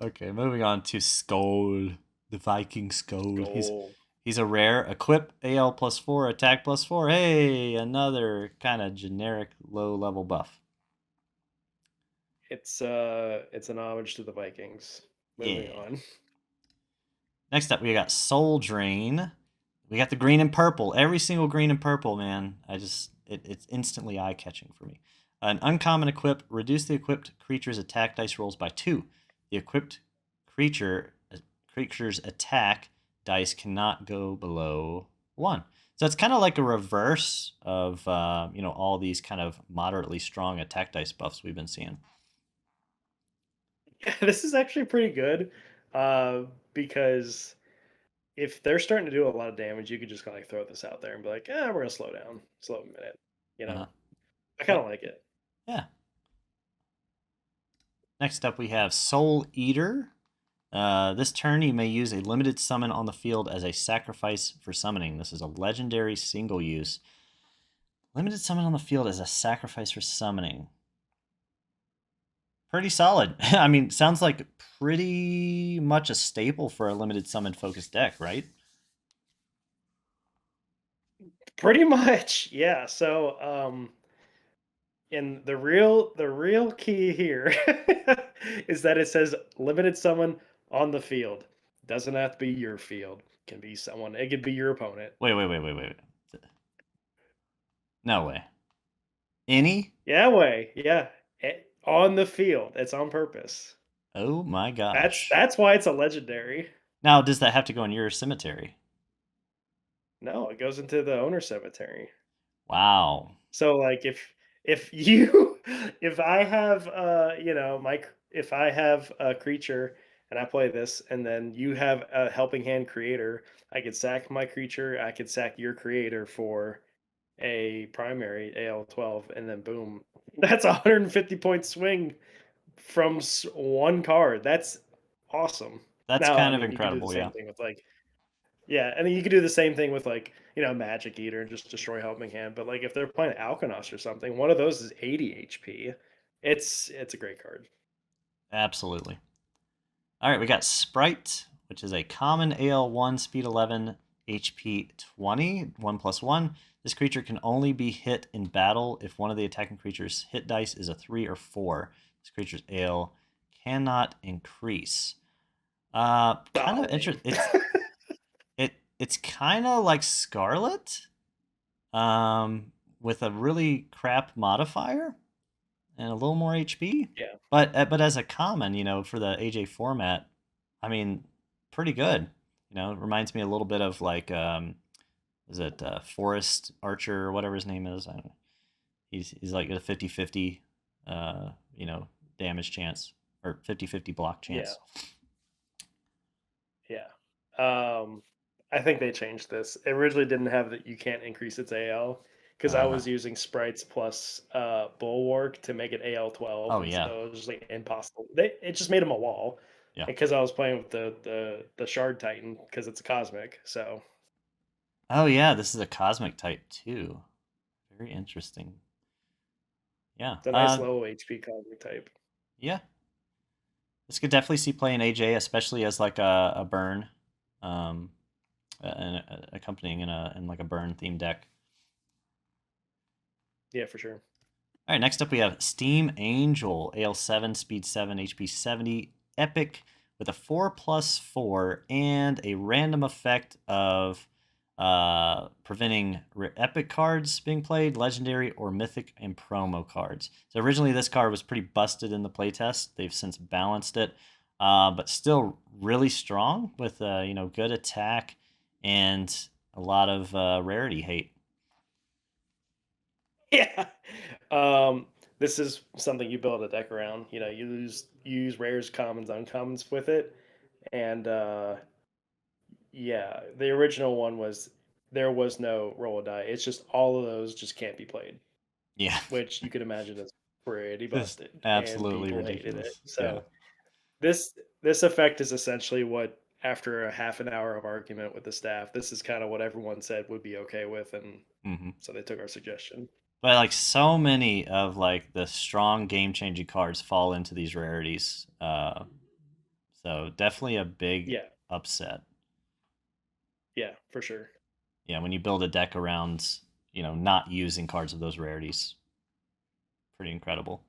Okay, moving on to Skull, the Viking Skull. Skull. He's a rare. Equip AL +4, attack +4. Hey, another kind of generic low level buff. It's an homage to the Vikings. Moving Yeah. on. Next up, we got Soul Drain. We got the green and purple. Every single green and purple, man. It's instantly eye catching for me. An uncommon equip. Reduce the equipped creature's attack dice rolls by 2. The equipped creature creature's attack dice cannot go below 1. So it's kind of like a reverse of all these kind of moderately strong attack dice buffs we've been seeing. Yeah, this is actually pretty good. Because if they're starting to do a lot of damage, you could just kind of like throw this out there and be like, we're gonna slow down, slow a minute. You know, Uh, I kind yep. of like it. Yeah. Next up, we have Soul Eater. This turn, you may use a limited summon on the field as a sacrifice for summoning. This is a legendary single use. Limited summon on the field as a sacrifice for summoning. Pretty solid. I mean, sounds like pretty much a staple for a limited summon focused deck, right? Pretty much, yeah. So, and the real key here is that it says limited summon on the field. Doesn't have to be your field. Can be someone. It could be your opponent. Wait. No way. Any? Yeah, way. Yeah, on the field. It's on purpose. Oh my That's gosh. that's why it's a legendary. Now, does that have to go in your cemetery? No, it goes into the owner cemetery. Wow. So like if you if I have if I have a creature and I play this and then you have a helping hand creator, I could sack my creature, I could sack your creator for a primary AL12 and then boom. That's a 150 point swing from one card. That's awesome. That's Now, I kind of mean, you could do the incredible, same yeah. thing with like yeah, and then you could do the same thing with like, Magic Eater and just destroy Helping Hand. But like if they're playing Alkanos or something, one of those is 80 HP. It's a great card. Absolutely. All right, we got Sprite, which is a common AL1, speed 11, HP 20, 1+1. This creature can only be hit in battle if one of the attacking creature's hit dice is a 3 or 4. This creature's AL cannot increase. Kind of Solid. interesting. It's kind of like Scarlet, with a really crap modifier and a little more HP. Yeah. But as a common, for the AJ format, I mean, pretty good. It reminds me a little bit of like is it Forest Archer or whatever his name is? I don't know. He's like a 50-50 uh, you know, damage chance or 50-50 block Yeah. chance. Yeah. I think they changed this. It originally didn't have that you can't increase its AL because I Uh, was using sprites plus Bulwark to make it AL12, oh and yeah. so it was just like impossible. It just made him a wall. Yeah. Because I was playing with the Shard Titan because it's a cosmic, so Oh yeah, this is a cosmic type too. Very interesting. Yeah. it's a nice low HP cosmic type. Yeah. This could definitely see play in AJ, especially as like a burn, um, and accompanying in like a burn themed deck. Yeah, for sure. All right, next up we have Steam Angel, AL7, speed 7, HP 70, epic with a 4+4 and a random effect of preventing epic cards being played, legendary or mythic and promo cards. So originally this card was pretty busted in the playtest. They've since balanced it, but still really strong with good attack and a lot of rarity hate. Yeah. Um, this is something you build a deck around. You use rares, commons, uncommons with it, and yeah, the original one was there was no roll a die. It's just all of those just can't be played, Yeah, which you could imagine is pretty just busted, and absolutely people hated it. ridiculous. Yeah. So this effect is essentially what after a half an hour of argument with the staff, this is kind of what everyone said would be okay with, and Hmm. so they took our suggestion. But like so many of like the strong game changing cards fall into these rarities So definitely a big Yeah, upset. yeah, for sure. Yeah, when you build a deck around, not using cards of those rarities, pretty incredible.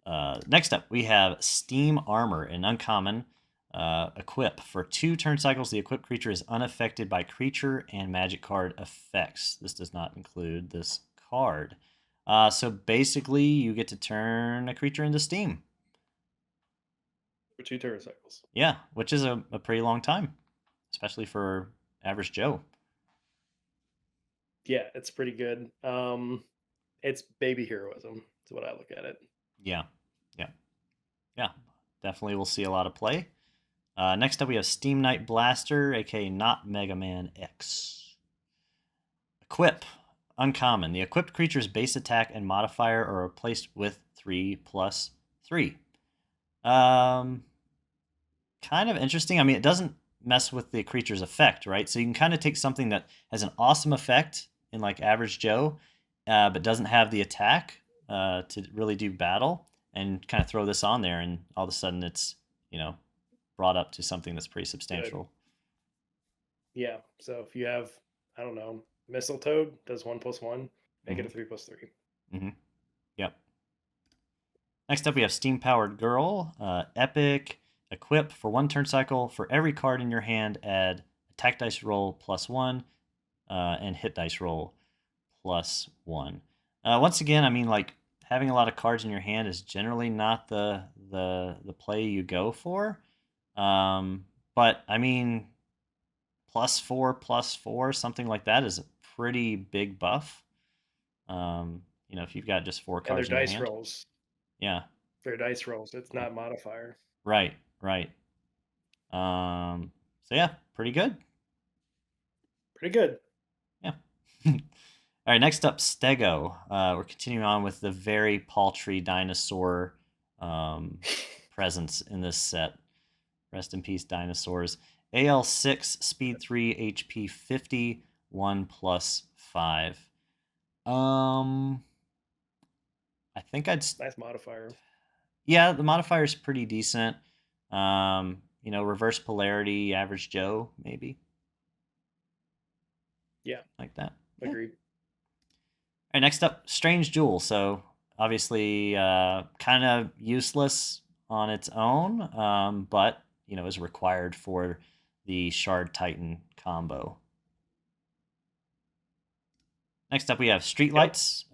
Next up, we have Steam Armor, an uncommon equip. For 2 turn cycles, the equipped creature is unaffected by creature and magic card effects. This does not include this card. So basically, you get to turn a creature into Steam. For 2 turn cycles. Yeah, which is a pretty long time, especially for average Joe. Yeah, it's pretty good. It's baby heroism. Is what I look at it. Yeah, yeah, yeah. Definitely will see a lot of play. Next up, we have Steam Knight Blaster, aka not Mega Man X. Equip. Uncommon. The equipped creature's base attack and modifier are replaced with 3+3. Um, Kind of interesting. I mean, it doesn't mess with the creature's effect, right? So you can kind of take something that has an awesome effect in like average Joe, but doesn't have the attack to really do battle, and kind of throw this on there, and all of a sudden it's you know brought up to something that's pretty Good. substantial. Yeah. So if you have, I don't know, Mistletoe does 1+1, make it Hmm. a 3+3. Hmm. Yep. Next up, we have Steam Powered Girl, Epic, Equip. For 1 turn cycle, for every card in your hand, add attack dice roll +1 and hit dice roll +1. Once again, I mean, like having a lot of cards in your hand is generally not the play you go for. Um, but I mean, +4/+4, something like that is a pretty big buff. If you've got just 4 And their cards in your dice hand, rolls. yeah, Their dice rolls. It's not modifier. right, right. So yeah, pretty good. Pretty good. Yeah. All right, next up, Stego. We're continuing on with the very paltry dinosaur um, presence in this set. Rest in peace, dinosaurs. AL6, speed 3, HP 50, 1+5. Um, I think Nice modifier. yeah, the modifier is pretty decent. Reverse polarity, average Joe, maybe Yeah, like that. Yeah. agreed. All right, next up, Strange Jewel. So obviously, kind of useless on its own, but is required for the Shard Titan combo. Next up, we have Yep. Streetlights.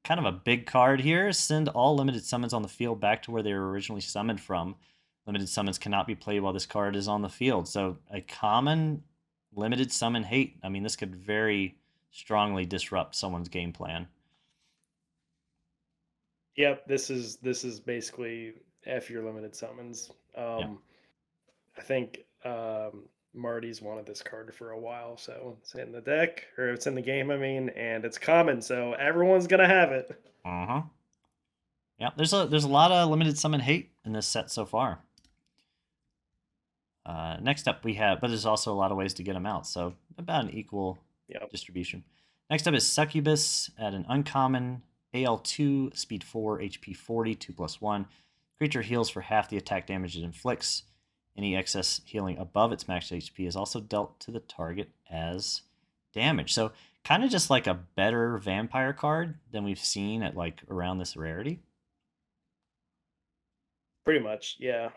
Kind of a big card here. Send all limited summons on the field back to where they were originally summoned from. Limited summons cannot be played while this card is on the field. So a common limited summon hate. I mean, this could very strongly disrupt someone's game plan. Yep. This is basically F your limited summons. Yeah. I think Marty's wanted this card for a while, so it's in the deck or it's in the game. I mean, and it's common, so everyone's gonna have it. Uh huh. Yeah. There's a lot of limited summon hate in this set so far. Next up, we have, but there's also a lot of ways to get them out, so about an equal Yep. distribution. Next up is Succubus at an uncommon AL2, speed 4, HP 40, 2+1. Creature heals for half the attack damage it inflicts. Any excess healing above its max HP is also dealt to the target as damage. So kind of just like a better vampire card than we've seen at like around this rarity. Pretty much, yeah.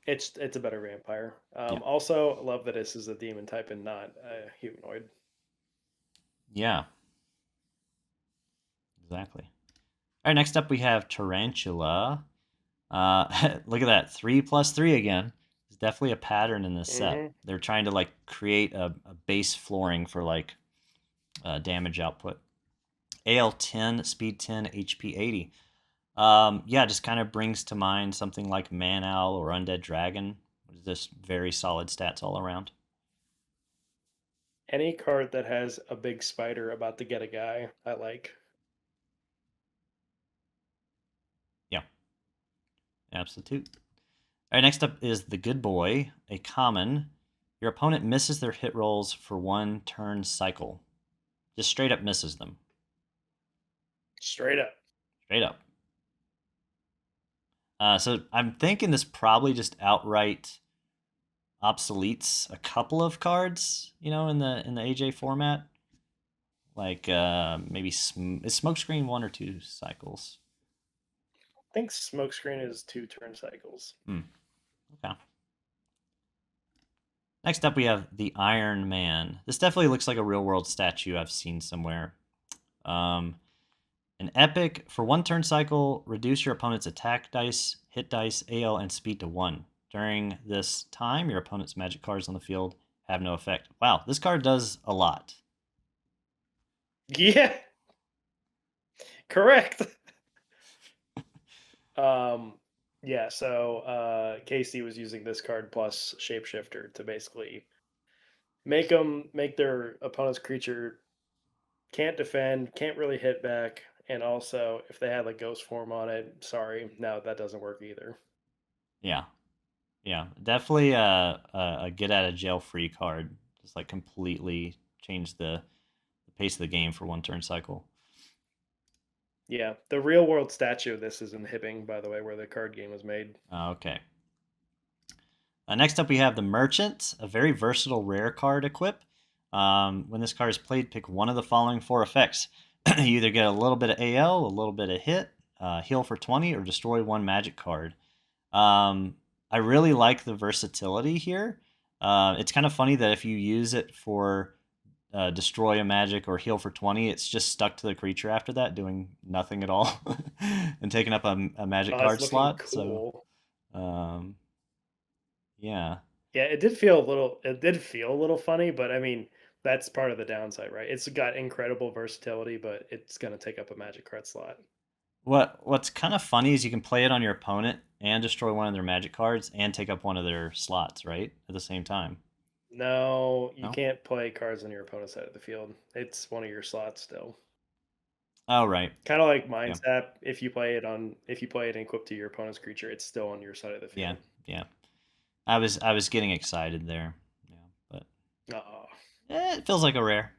It's a better vampire. Yeah. Also, love that this is a demon type and not a humanoid. Yeah, exactly. All right, next up we have Tarantula. Look at that, 3+3 again. There's definitely a pattern in this set. Hmm. They're trying to like create a base flooring for like damage output. AL10, speed 10, HP 80. Yeah, just kind of brings to mind something like Man Owl or Undead Dragon. Just very solid stats all around. Any card that has a big spider about to get a guy, I like. Yeah, absolute. All right, next up is the Good Boy, a common. Your opponent misses their hit rolls for 1 turn cycle. Just straight up misses them. Straight up. Straight up. So I'm thinking this probably just outright obsoletes a couple of cards, in the AJ format. Like maybe is Smokescreen 1 or 2 cycles? I think Smokescreen is 2 turn cycles. Hmm. Okay. Next up, we have the Iron Man. This definitely looks like a real world statue I've seen somewhere. Um, an epic for 1 turn cycle, reduce your opponent's attack dice, hit dice, AL, and speed to 1. During this time, your opponent's magic cards on the field have no effect. Wow, this card does a lot. Yeah, correct. Um, yeah, so Casey was using this card plus Shapeshifter to basically make their opponent's creature can't defend, can't really hit back, and also if they had like ghost form on it, sorry, no, that doesn't work either. Yeah, yeah, definitely a get out of jail free card. Just like completely change the pace of the game for 1 turn cycle. Yeah, the real world statue of this is in Hibbing, by the way, where the card game was made. Okay. Next up, we have the Merchant, a very versatile rare card equip. When this card is played, pick one of the following 4 effects. You either get a little bit of AL, a little bit of hit, heal for 20, or destroy 1 magic card. I really like the versatility here. It's kind of funny that if you use it for destroy a magic or heal for 20, it's just stuck to the creature after that, doing nothing at all and taking up a magic Oh, it's card looking slot. So, cool. um, yeah. Yeah, it did feel a little funny, but I mean, that's part of the downside, right? It's got incredible versatility, but it's gonna take up a magic card slot. What's kind of funny is you can play it on your opponent and destroy one of their magic cards and take up one of their slots, right? At the same time. No, you No? can't play cards on your opponent's side of the field. It's one of your slots still. Oh, right. Kind of like Yeah. Mind Sap. If you play it and equip to your opponent's creature, it's still on your side of the Yeah. field. Yeah. I was getting excited there. Yeah, but Oh, it feels like a rare.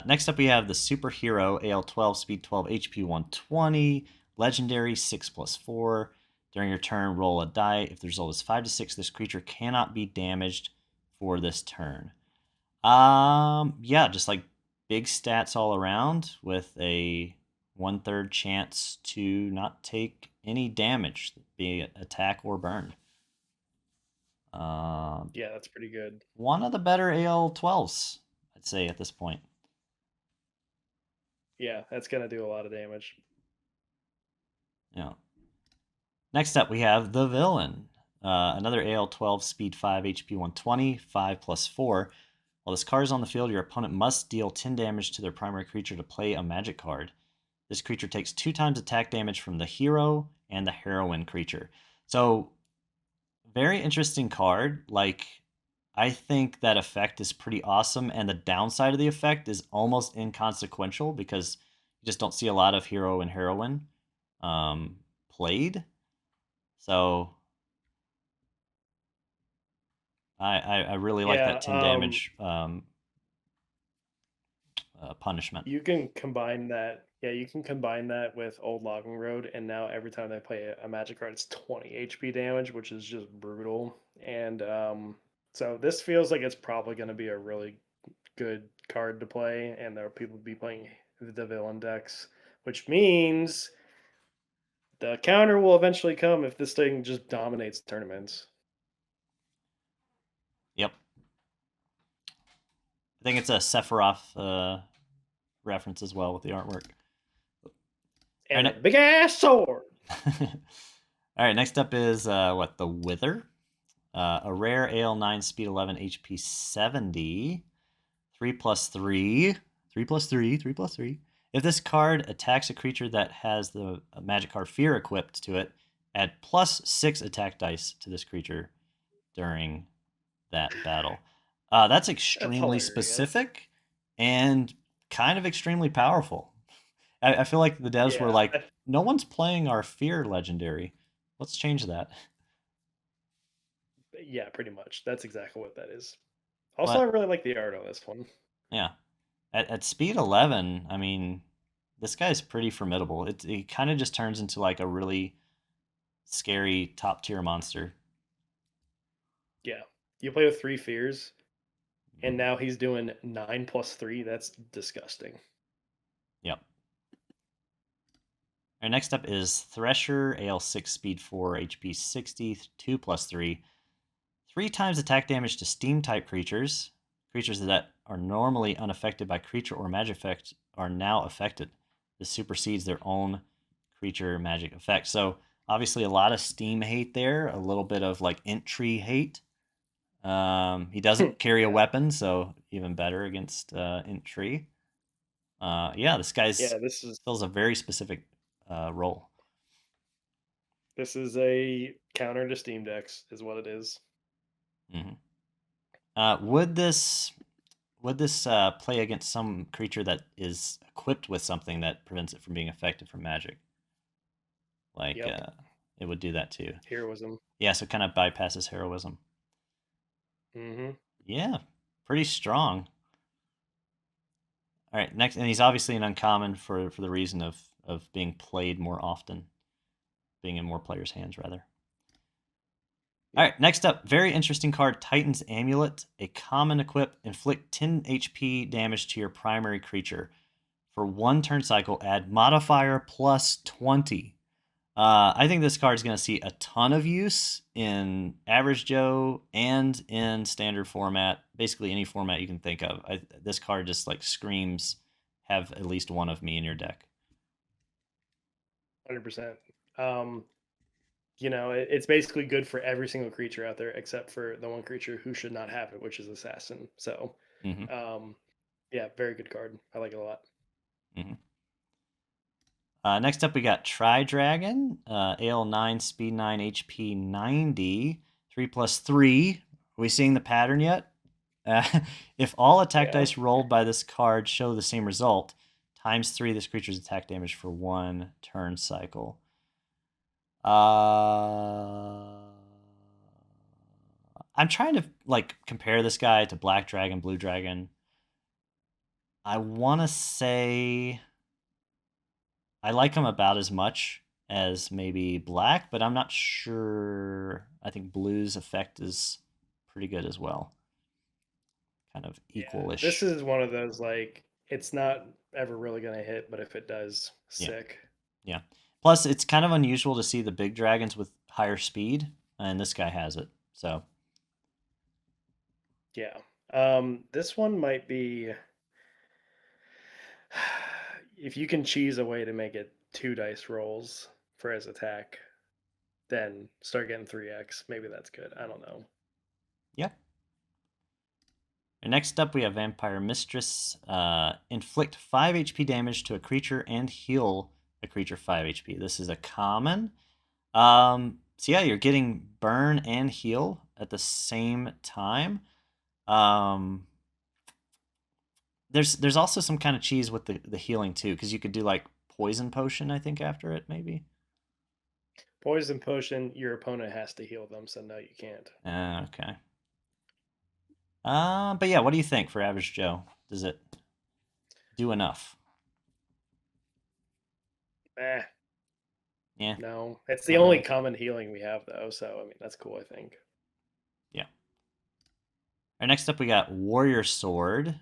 Next up, we have the Superhero AL12, Speed 12, HP 120, Legendary 6+4. During your turn, roll a die. If the result is 5 to 6, this creature cannot be damaged for this turn. Yeah, just like big stats all around with a 1/3 chance to not take any damage, be it attack or burn. Um, yeah, that's pretty good. One of the better AL12s, I'd say at this point. Yeah, that's gonna do a lot of damage. Yeah. Next up, we have the Villain. Another AL12, Speed 5, HP 120, 5+4. While this card is on the field, your opponent must deal 10 damage to their primary creature to play a magic card. This creature takes 2 times attack damage from the hero and the heroine creature. So, very interesting card. Like, I think that effect is pretty awesome, and the downside of the effect is almost inconsequential because you just don't see a lot of hero and heroine played. So, I really like that Yeah, 10 damage punishment. you can combine that. Yeah, you can combine that with Old Logging Road, and now every time they play a magic card, it's 20 HP damage, which is just brutal. And so this feels like it's probably going to be a really good card to play, and there are people be playing the villain decks, which means the counter will eventually come if this thing just dominates tournaments. Yep. I think it's a Sephiroth reference as well with the artwork. All And a right, big ass sword. All right, next up is what the Wither, a rare AL9 speed 11 HP 70, 3+3, 3+3, 3+3. If this card attacks a creature that has the magic card Fear equipped to it, add +6 attack dice to this creature during that battle. That's That's extremely hilarious. specific and kind of extremely powerful. I feel like the devs were Yeah, like, no one's playing our Fear legendary. Let's change that. yeah, pretty much. That's exactly what that is. Also, I But really like the art on this one. yeah, at speed 11, I mean, this guy's pretty formidable. It kind of just turns into like a really scary top tier monster. Yeah. You play with 3 fears, and now he's doing 9 plus 3. That's disgusting. Yep. Our next up is Thresher, AL6, speed 4, HP 60, 2 plus 3. 3 times attack damage to steam type creatures. Creatures that are normally unaffected by creature or magic effect are now affected. This supersedes their own creature magic effect. So obviously a lot of steam hate there, a little bit of like entry hate. He doesn't carry a Yeah. weapon, so even better against entry. Yeah, this guy's Yeah, this is fills a very specific role. this is a counter to Steam Decks, is what it is. Hmm. Would this play against some creature that is equipped with something that prevents it from being affected from magic? Like Yep. it would do that too. Heroism. Yeah, so kind of bypasses heroism. Hmm. Yeah, pretty strong. All right, next, and he's obviously an uncommon for the reason of being played more often, being in more players' hands rather. All Yep. right, next up, very interesting card, Titan's Amulet. A common equip, inflict 10 HP damage to your primary creature. For 1 turn cycle, add modifier plus 20. I think this card is going to see a ton of use in Average Joe and in standard format, basically any format you can think of. This card just like screams, have at least one of me in your deck. 100%. Um, it's basically good for every single creature out there except for the one creature who should not have it, which is Assassin. So, Hmm. um, yeah, very good card. I like it a lot. Hmm. Next up, we got Tri Dragon, AL9, speed 9, HP 90, 3 plus 3. Are we seeing the pattern yet? If all attack Yeah, dice rolled by this card show the same result, times 3 this creature's attack damage for 1 turn cycle. I'm trying to like compare this guy to Black Dragon, Blue Dragon. I want to say I like him about as much as maybe Black, but I'm not sure. I think Blue's effect is pretty good as well, kind of yeah. This equal-ish. is one of those like it's not ever really gonna hit, but if it does, Yeah. sick. Yeah. Plus, it's kind of unusual to see the big dragons with higher speed, and this guy has it. So, Yeah. This one might be if you can cheese a way to make it 2 dice rolls for his attack, then start getting 3x. Maybe that's good. I don't know. yeah. And next up, we have Vampire Mistress. Inflict 5 HP damage to a creature and heal a creature 5 HP. This is a common. So yeah, you're getting burn and heal at the same time. Um, there's also some kind of cheese with the healing too, because you could do like poison potion, I think, after it maybe. Poison potion, your opponent has to heal them, so no, you can't. Okay. But yeah, what do you think for Average Joe? Does it do enough? Eh, Yeah, no. It's the not only really. common healing we have though, so I mean that's cool, I think. Yeah. All right, next up we got Warrior Sword.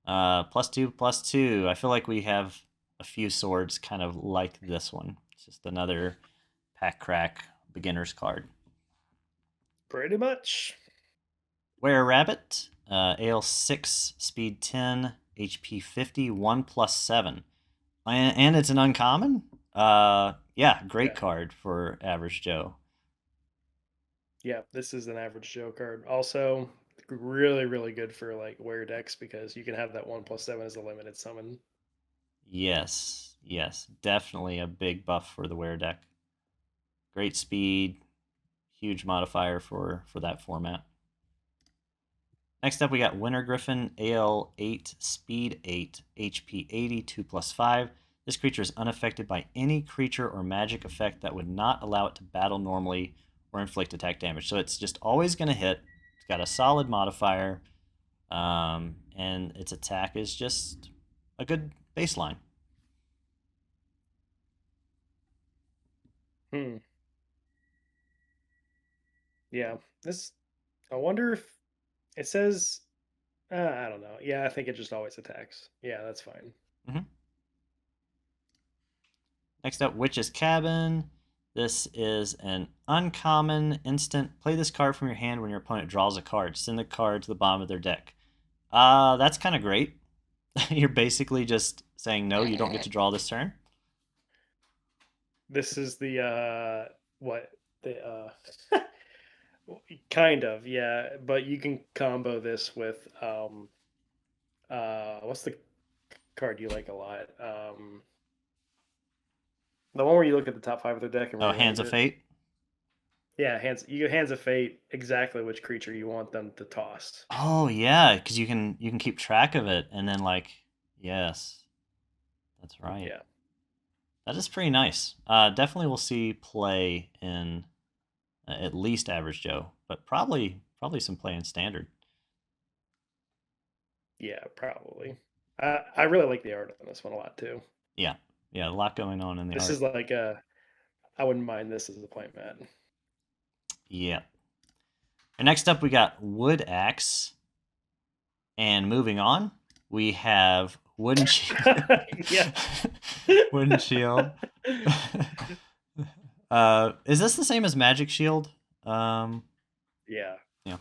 +2, +2. I feel like we have a few swords kind of like this one. It's just another pack crack beginner's card. Pretty much. Were Rabbit, AL6, speed 10, HP 50, 1 plus 7. And it's an uncommon. Yeah, great Yeah. card for Average Joe. Yeah, this is an average Joe card. Also, really, really good for like wear decks because you can have that 1+7 as a limited summon. Yes, yes, definitely a big buff for the Were deck. Great speed, huge modifier for that format. Next up, we got Winter Griffin, AL8, Speed 8, HP 80, 2 plus 5. This creature is unaffected by any creature or magic effect that would not allow it to battle normally or inflict attack damage. So it's just always going to hit. It's got a solid modifier, and its attack is just a good baseline. Hmm. Yeah. This. I wonder if it says. I don't know. Yeah, I think it just always attacks. Yeah, that's fine. Hmm. Next up, Witch's Cabin. This is an uncommon instant. Play this card from your hand when your opponent draws a card. Send the card to the bottom of their deck. That's kind of great. You're basically just saying, no, you don't get to draw this turn. This is the what the kind of, yeah, but you can combo this with what's the card you like a lot? The one where you look at the top five of the deck and Oh, Hands rearrange of it. Fate. Yeah, hands of fate, exactly which creature you want them to toss. Oh yeah, because you can keep track of it, and then like, yes, that's right. Yeah. That is pretty nice. Definitely we'll see play in at least Average Joe, but probably some play in Standard. Yeah, probably. I really like the art on this one a lot too. Yeah, yeah, a lot going on in the This art. is like a I wouldn't mind this as a plant mat. Yeah. And next up, we got Wood Axe. And moving on, we have Wooden Shield. Yeah. Wooden Shield. Is this the same as Magic Shield? Yeah. Yeah.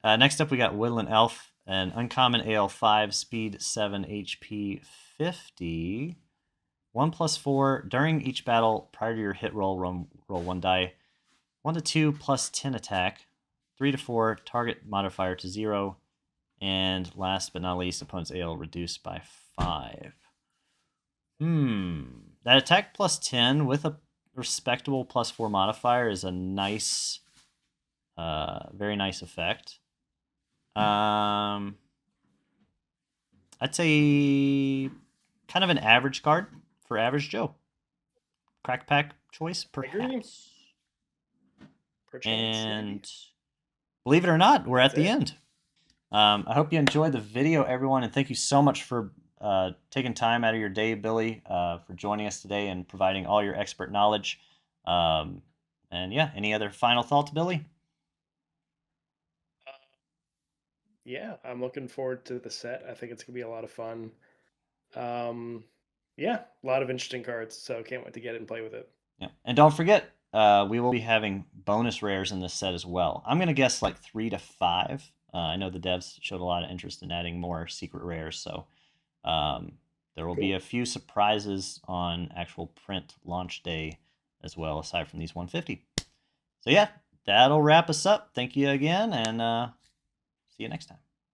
Next up, we got Woodland Elf, an uncommon AL5, speed 7, HP 50. 1+4 during each battle prior to your hit roll 1 die. 1 to 2 plus 10 attack. 3 to 4 target modifier to 0. And last but not least, opponent's AL reduced by 5. That attack plus 10 with a respectable +4 modifier is a nice, very nice effect. I'd say kind of an average card for Average Joe. Crack pack choice, Agree. perhaps. Perchance, maybe. And believe it or not, we're That's at the it. end. I hope you enjoyed the video, everyone, and thank you so much for taking time out of your day, Billy, for joining us today and providing all your expert knowledge. And yeah, any other final thoughts, Billy? Uh, yeah, I'm looking forward to the set. I think it's gonna be a lot of fun. Um, yeah, a lot of interesting cards, so can't wait to get it and play with it. Yeah, and don't forget, we will be having bonus rares in this set as well. I'm gonna guess like 3 to 5. I know the devs showed a lot of interest in adding more secret rares, so there will be Cool. a few surprises on actual print launch day as well, aside from these 150. So yeah, that'll wrap us up. Thank you again, and see you next time.